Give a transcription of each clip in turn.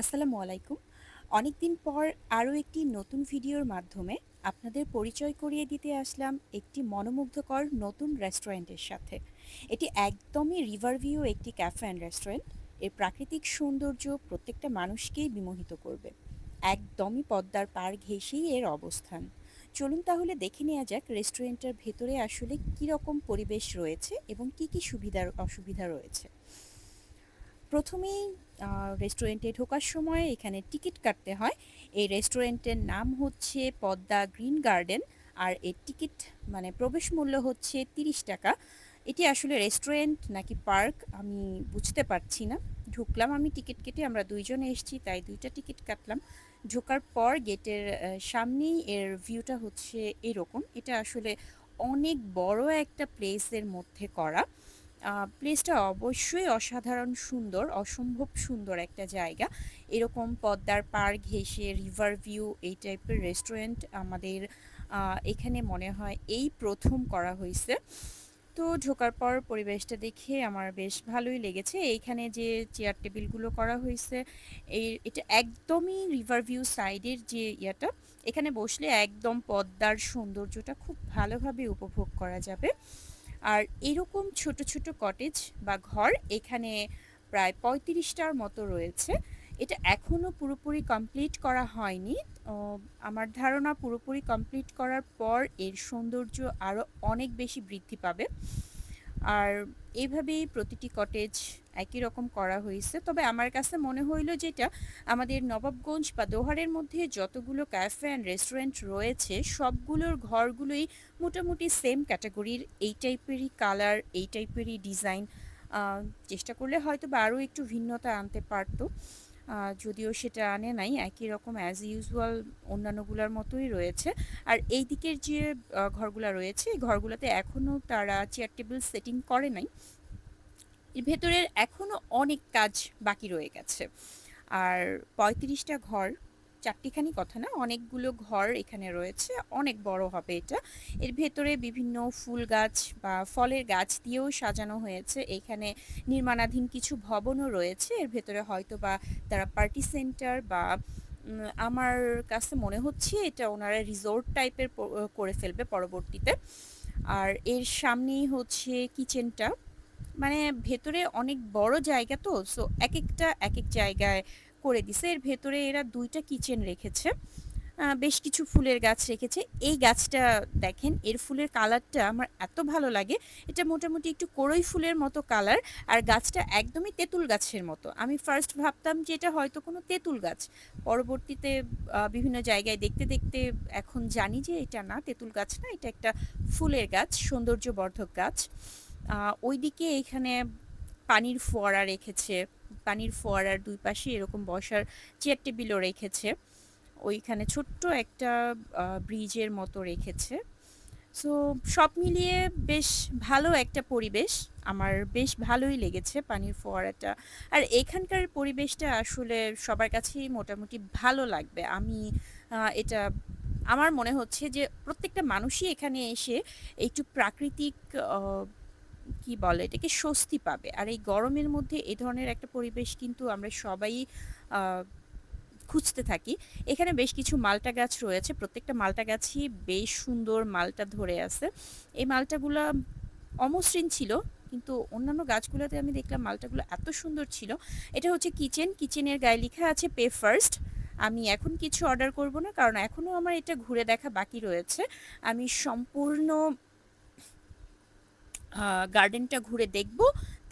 আসসালামু আলাইকুম। অনেকদিন পর আরও একটি নতুন ভিডিওর মাধ্যমে আপনাদের পরিচয় করিয়ে দিতে আসলাম একটি মনোমুগ্ধকর নতুন রেস্টুরেন্টের সাথে। এটি একদমই রিভারভিউ একটি ক্যাফে অ্যান্ড রেস্টুরেন্ট। এর প্রাকৃতিক সৌন্দর্য প্রত্যেকটা মানুষকেই বিমোহিত করবে। একদমই পদ্মার পাড় ঘেঁষেই এর অবস্থান। চলুন তাহলে দেখে নেওয়া যাক রেস্টুরেন্টের ভেতরে আসলে কীরকম পরিবেশ রয়েছে এবং কী কী সুবিধার অসুবিধা রয়েছে। প্রথমেই রেস্টুরেন্টে ঢোকার সময় এখানে টিকিট কাটতে হয়। এই রেস্টুরেন্টের নাম হচ্ছে পদ্মা গ্রিন গার্ডেন। আর এর টিকিট মানে প্রবেশ মূল্য হচ্ছে 30 টাকা। এটি আসলে রেস্টুরেন্ট নাকি পার্ক আমি বুঝতে পারছি না। ঢুকলাম আমি টিকিট কেটে, আমরা দুইজনে এসেছি তাই দুইটা টিকিট কাটলাম। ঢোকার পর গেটের সামনেই এর ভিউটা হচ্ছে এরকম। এটা আসলে অনেক বড় একটা প্লেসের মধ্যে করা। প্লেসটা অবশ্যই অসাধারণ সুন্দর, অসম্ভব সুন্দর একটা জায়গা। এরকম পদ্মার পাড় ঘেঁষে রিভার ভিউ এই টাইপের রেস্টুরেন্ট আমাদের এখানে মনে হয় এই প্রথম করা হয়েছে। তো ঢোকার পর পরিবেশটা দেখে আমার বেশ ভালোই লেগেছে। এইখানে যে চেয়ার টেবিলগুলো করা হয়েছে, এটা একদমই রিভার ভিউ সাইডের যে ইয়াটা, এখানে বসলে একদম পদ্মার সৌন্দর্যটা খুব ভালোভাবে উপভোগ করা যাবে। আর এরকম ছোট ছোট কটেজ বা ঘর এখানে প্রায় 35টার মতো রয়েছে। এটা এখনও পুরোপুরি কমপ্লিট করা হয়নি। ও, আমার ধারণা পুরোপুরি কমপ্লিট করার পর এর সৌন্দর্য আরও অনেক বেশি বৃদ্ধি পাবে। আর এইভাবেই প্রতিটি কটেজ একই রকম করা হয়েছে। তবে আমার কাছে মনে হইল যেটা আমাদের নবাবগঞ্জ বা দোহারের মধ্যে যতগুলো ক্যাফে অ্যান্ড রেস্টুরেন্ট রয়েছে সবগুলোর ঘরগুলোই মোটামুটি সেম ক্যাটাগরির, এই টাইপেরই কালার, এই টাইপেরই ডিজাইন। চেষ্টা করলে হয়তো বা আরও একটু ভিন্নতা আনতে পারতো, যদিও সেটা আনে নাই, একই রকম অ্যাজ ইউজুয়াল অন্যান্যগুলোর মতোই রয়েছে। আর এই দিকের যে ঘরগুলো রয়েছে এই ঘরগুলোতে এখনও তারা চেয়ার টেবিল সেটিং করে নাই। এর ভেতরের এখনও অনেক কাজ বাকি রয়ে গেছে। আর 35টা ঘর, চারটিখানি কথা না, অনেকগুলো ঘর এখানে রয়েছে, অনেক বড় হবে এটা। এর ভেতরে বিভিন্ন ফুল গাছ বা ফলের গাছ দিয়েও সাজানো হয়েছে। এখানে নির্মাণাধীন কিছু ভবনও রয়েছে এর ভেতরে, হয়তো বা তারা পার্টি সেন্টার বা আমার কাছে মনে হচ্ছে এটা ওনারা রিসোর্ট টাইপের করে ফেলবে পরবর্তীতে। আর এর সামনেই হচ্ছে কিচেনটা, মানে ভেতরে অনেক বড় জায়গা তো, সো এক একটা এক এক জায়গায় করে দিছে। এর ভেতরে এরা দুইটা কিচেন রেখেছে, বেশ কিছু ফুলের গাছ রেখেছে। এই গাছটা দেখেন, এর ফুলের কালারটা আমার এত ভালো লাগে। এটা মোটামুটি একটু কড়ই ফুলের মতো কালার। আর গাছটা একদমই তেঁতুল গাছের মতো। আমি ফার্স্ট ভাবতাম যে এটা হয়তো কোনো তেঁতুল গাছ, পরবর্তীতে বিভিন্ন জায়গায় দেখতে দেখতে এখন জানি যে এটা না, তেঁতুল গাছ না, এটা একটা ফুলের গাছ, সৌন্দর্যবর্ধক গাছ। ওইদিকে এখানে পানির ফোয়ারা রেখেছে, পানির ফোয়ারার দুই পাশে এরকম বসার চেয়ার টেবিলও রেখেছে। ওইখানে ছোট্ট একটা ব্রিজের মতো রেখেছে। সো সব মিলিয়ে বেশ ভালো একটা পরিবেশ, আমার বেশ ভালোই লেগেছে পানির ফোয়ারাটা। আর এখানকার পরিবেশটা আসলে সবার কাছেই মোটামুটি ভালো লাগবে। আমি এটা আমার মনে হচ্ছে যে প্রত্যেকটা মানুষই এখানে এসে একটু প্রাকৃতিক কি বলে এটাকে, স্বস্তি পাবে। আর এই গরমের মধ্যে এই ধরনের একটা পরিবেশ কিন্তু আমরা সবাই আহ, খুঁজতে থাকি। এখানে বেশ কিছু মালটা গাছ রয়েছে, প্রত্যেকটা মালটা গাছই বেশ সুন্দর মালটা ধরে আছে। এই মালটাগুলো অমসৃণ ছিল, কিন্তু অন্যান্য গাছগুলোতে আমি দেখলাম মালটাগুলো এত সুন্দর ছিল। এটা হচ্ছে কিচেন, কিচেনের গায়ে লেখা আছে পে ফার্স্ট। আমি এখন কিছু অর্ডার করব না, কারণ এখনও আমার এটা ঘুরে দেখা বাকি রয়েছে। আমি সম্পূর্ণ গার্ডেনটা ঘুরে দেখব,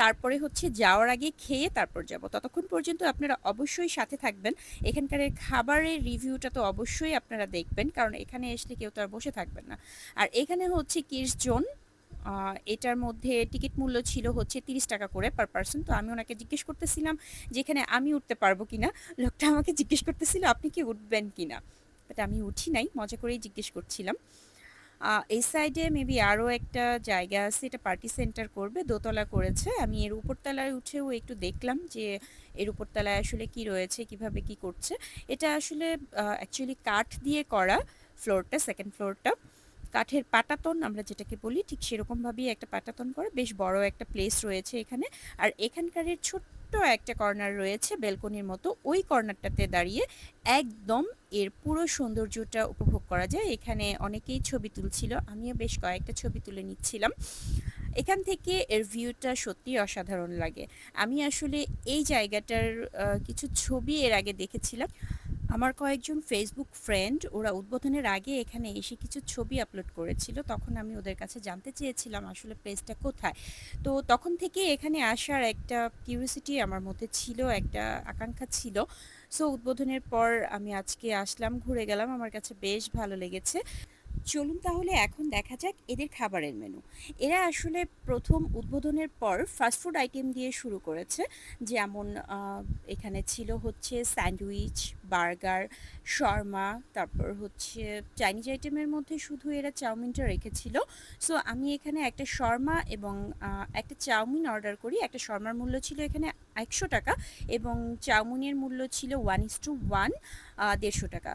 তারপরে হচ্ছে যাওয়ার আগে খেয়ে তারপর যাব। ততক্ষণ পর্যন্ত আপনারা অবশ্যই সাথে থাকবেন। এখানকার এই খাবারের রিভিউটা তো অবশ্যই আপনারা দেখবেন, কারণ এখানে আসলে কেউ তো আর বসে থাকবেন না। আর এখানে হচ্ছে কিডস জোন। এটার মধ্যে টিকিট মূল্য ছিল হচ্ছে 30 টাকা করে পার পার্সন। তো আমি ওনাকে জিজ্ঞেস করতেছিলাম যেখানে আমি উঠতে পারবো কিনা। লোকটা আমাকে জিজ্ঞেস করতেছিল আপনি কি উঠবেন কিনা, বাট আমি উঠি নাই, মজা করেই জিজ্ঞেস করছিলাম। এই সাইডে মেবি আরও একটা জায়গা আছে, এটা পার্টি সেন্টার করবে, দোতলা করেছে। আমি এর উপরতলায় উঠেও একটু দেখলাম যে এর উপরতলায় আসলে কি রয়েছে, কিভাবে কি করছে। এটা আসলে অ্যাকচুয়ালি কাঠ দিয়ে করা। ফ্লোরটা, সেকেন্ড ফ্লোরটা কাঠের পাটাতন আমরা যেটাকে বলি, ঠিক সেরকমভাবেই একটা পাটাতন করে বেশ বড় একটা প্লেস রয়েছে এখানে। আর এখানকার ছোট্ট একটা কর্নার রয়েছে বেলকনির মতো, ওই কর্নারটাতে দাঁড়িয়ে একদম এর পুরো সৌন্দর্যটা উপভোগ করা যায়। এখানে অনেকেই ছবি তুলছিল, আমিও বেশ কয়েকটা ছবি তুলে নিচ্ছিলাম। এখান থেকে এর ভিউটা সত্যিই অসাধারণ লাগে। আমি আসলে এই জায়গাটার কিছু ছবি এর আগে দেখেছিলাম। আমার কয়েকজন ফেসবুক ফ্রেন্ড ওরা উদ্বোধনের আগে এখানে এসে কিছু ছবি আপলোড করেছিল, তখন আমি ওদের কাছে জানতে চেয়েছিলাম আসলে প্লেসটা কোথায়। তো তখন থেকে এখানে আসার একটা কিউরিওসিটি আমার মধ্যে ছিল, একটা আকাঙ্ক্ষা ছিল। সো উদ্বোধনের পর আমি আজকে আসলাম, ঘুরে গেলাম, আমার কাছে বেশ ভালো লেগেছে। চলুন তাহলে এখন দেখা যাক এদের খাবারের মেনু। এরা আসলে প্রথম উদ্বোধনের পর ফাস্টফুড আইটেম দিয়ে শুরু করেছে। যেমন এখানে ছিল হচ্ছে স্যান্ডউইচ, বার্গার, শর্মা, তারপর হচ্ছে চাইনিজ আইটেমের মধ্যে শুধু এরা চাউমিনটা রেখেছিল। সো আমি এখানে একটা শর্মা এবং একটা চাউমিন অর্ডার করি। একটা শর্মার মূল্য ছিল এখানে 100 টাকা এবং চাউমিনের মূল্য ছিল 1:1, 150 টাকা।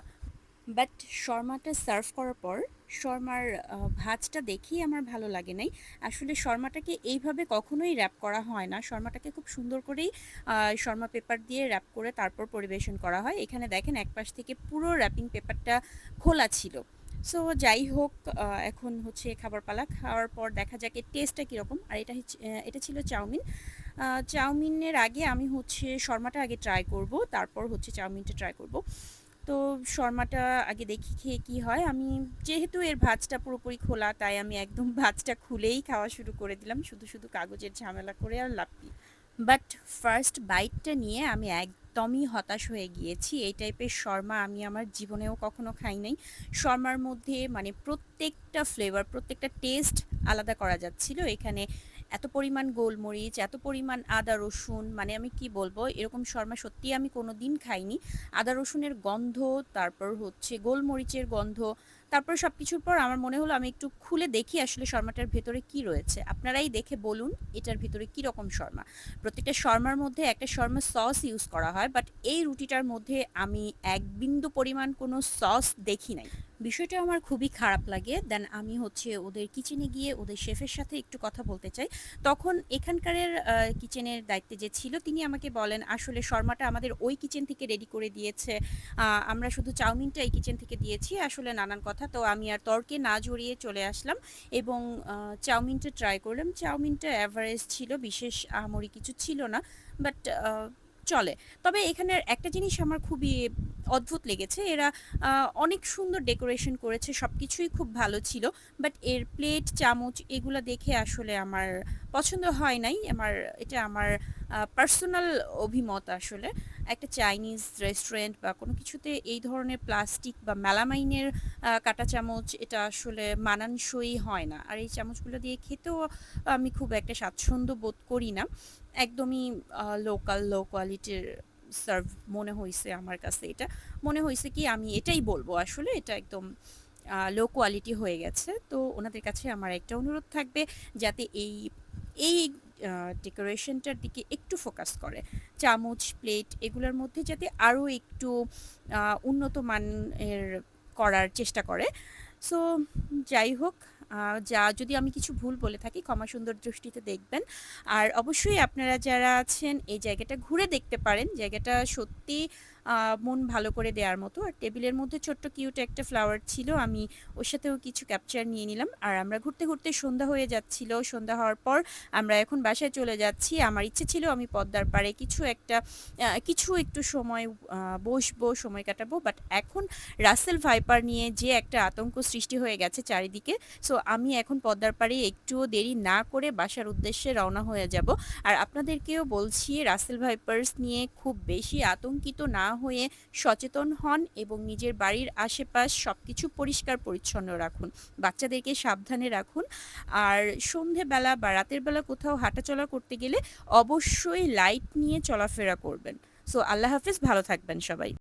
বাট শর্মাটা সার্ভ করার পর শর্মার ভাঁজটা দেখেই আমার ভালো লাগে নাই। আসলে শর্মাটাকে এইভাবে কখনোই র্যাপ করা হয় না। শর্মাটাকে খুব সুন্দর করেই শর্মা পেপার দিয়ে র্যাপ করে তারপর পরিবেশন করা হয়। এখানে দেখেন একপাশ থেকে পুরো র্যাপিং পেপারটা খোলা ছিল। সো যাই হোক, এখন হচ্ছে খাবার পালা। খাওয়ার পর দেখা যাক এর টেস্টটা কীরকম। আর এটা ছিল চাউমিন। চাউমিনের আগে আমি হচ্ছে শর্মাটা আগে ট্রাই করব, তারপর হচ্ছে চাউমিনটা ট্রাই করব। তো শর্মাটা আগে দেখি খেয়ে কি হয়। আমি যেহেতু এর ভাঁজটা পুরোপুরি খোলা, তাই আমি একদম ভাঁজটা খুলেই খাওয়া শুরু করে দিলাম, শুধু শুধু কাগজের ঝামেলা করে আর লাভ কি। বাট ফার্স্ট বাইটটা নিয়ে আমি একদমই হতাশ হয়ে গিয়েছি। এই টাইপের শর্মা আমি আমার জীবনেও কখনো খাই নাই। শর্মার মধ্যে মানে প্রত্যেকটা ফ্লেভার, প্রত্যেকটা টেস্ট আলাদা করা যাচ্ছিল। এখানে এত পরিমাণ গোলমরিচ, এত পরিমাণ আদা রসুন, মানে আমি কি বলবো, এরকম শর্মা সত্যিই আমি কোনো দিন খাইনি। আদা রসুনের গন্ধ, তারপর হচ্ছে গোলমরিচের গন্ধ, তারপর সব কিছুর পর আমার মনে হলো আমি একটু খুলে দেখি আসলে শর্মাটার ভেতরে কি রয়েছে। আপনারাই দেখে বলুন এটার ভেতরে কি রকম শর্মা। প্রত্যেকটা শর্মার মধ্যে একটা শর্মা সস ইউজ করা হয়, বাট এই রুটিটার মধ্যে আমি এক বিন্দু পরিমাণ কোনো সস দেখি নাই। বিষয়টা আমার খুবই খারাপ লাগে। দেন আমি হচ্ছে ওদের কিচেনে গিয়ে ওদের শেফের সাথে একটু কথা বলতে চাই। তখন এখানকারের কিচেনের দায়িত্বে যে ছিল তিনি আমাকে বলেন আসলে শর্মাটা আমাদের ওই কিচেন থেকে রেডি করে দিয়েছে, আমরা শুধু চাউমিনটা এই কিচেন থেকে দিয়েছি, আসলে নানান কথা। তো আমি আর তর্কে না জড়িয়ে চলে আসলাম এবং চাউমিনটা ট্রাই করলাম। চাউমিনটা অ্যাভারেজ ছিল, বিশেষ আহামরি কিছু ছিল না, বাট চলে। তবে এখানের একটা জিনিস আমার খুবই অদ্ভুত লেগেছে, এরা অনেক সুন্দর ডেকোরেশন করেছে, সব কিছুই খুব ভালো ছিল। বাট এর প্লেট, চামচ এগুলো দেখে আসলে আমার পছন্দ হয় নাই। এটা আমার পার্সোনাল অভিমত আসলে। একটা চাইনিজ রেস্টুরেন্ট বা কোনো কিছুতে এই ধরনের প্লাস্টিক বা মেলামাইনের কাঁটা চামচ এটা আসলে মানানসই হয় না। আর এই চামচগুলো দিয়ে খেতেও আমি খুব একটা স্বাচ্ছন্দ্য বোধ করি না। একদমই লোকাল, লো কোয়ালিটির সার্ভ মনে হয়েছে আমার কাছে। এটা মনে হয়েছে কি, আমি এটাই বলবো আসলে এটা একদম লো কোয়ালিটি হয়ে গেছে। তো ওনাদের কাছে আমার একটা অনুরোধ থাকবে যাতে এই ডেকোরেশনটার দিকে একটু ফোকাস করে। চামচ, প্লেট এগুলোর মধ্যে যাতে আরও একটু উন্নত মানের করার চেষ্টা করে। সো যাই হোক, যদি আমি কিছু ভুল বলে থাকি ক্ষমা সুন্দর দৃষ্টিতে দেখবেন। আর অবশ্যই আপনারা যারা আছেন এই জায়গাটা ঘুরে দেখতে পারেন। জায়গাটা সত্যি মন ভালো করে দেওয়ার মতো। আর টেবিলের মধ্যে ছোট্ট কিউট একটা ফ্লাওয়ার ছিল, আমি ওর সাথেও কিছু ক্যাপচার নিয়ে নিলাম। আর আমরা ঘুরতে ঘুরতে সন্ধ্যা হয়ে যাচ্ছিল। সন্ধ্যা হওয়ার পর আমরা এখন বাসায় চলে যাচ্ছি। আমার ইচ্ছে ছিল আমি পদ্মার পাড়ে কিছু একটু সময় বসবো, সময় কাটাবো। বাট এখন রাসেল ভাইপার নিয়ে যে একটা আতঙ্ক সৃষ্টি হয়ে গেছে চারিদিকে। সো আমি এখন পদ্মার পাড়ে একটুও দেরি না করে বাসার উদ্দেশ্যে রওনা হয়ে যাব। আর আপনাদেরকেও বলছি রাসেল ভাইপার্স নিয়ে খুব বেশি আতঙ্কিত না হয়ে সচেতন হন এবং নিজের বাড়ির আশেপাশ সব কিছু পরিষ্কার পরিচ্ছন্ন রাখুন, বাচ্চাদেরকে সাবধানে রাখুন। আর সন্ধেবেলা বা রাতের বেলা কোথাও হাঁটাচলা করতে গেলে অবশ্যই লাইট নিয়ে চলাফেরা করবেন। সো আল্লাহ হাফিজ, ভালো থাকবেন সবাই।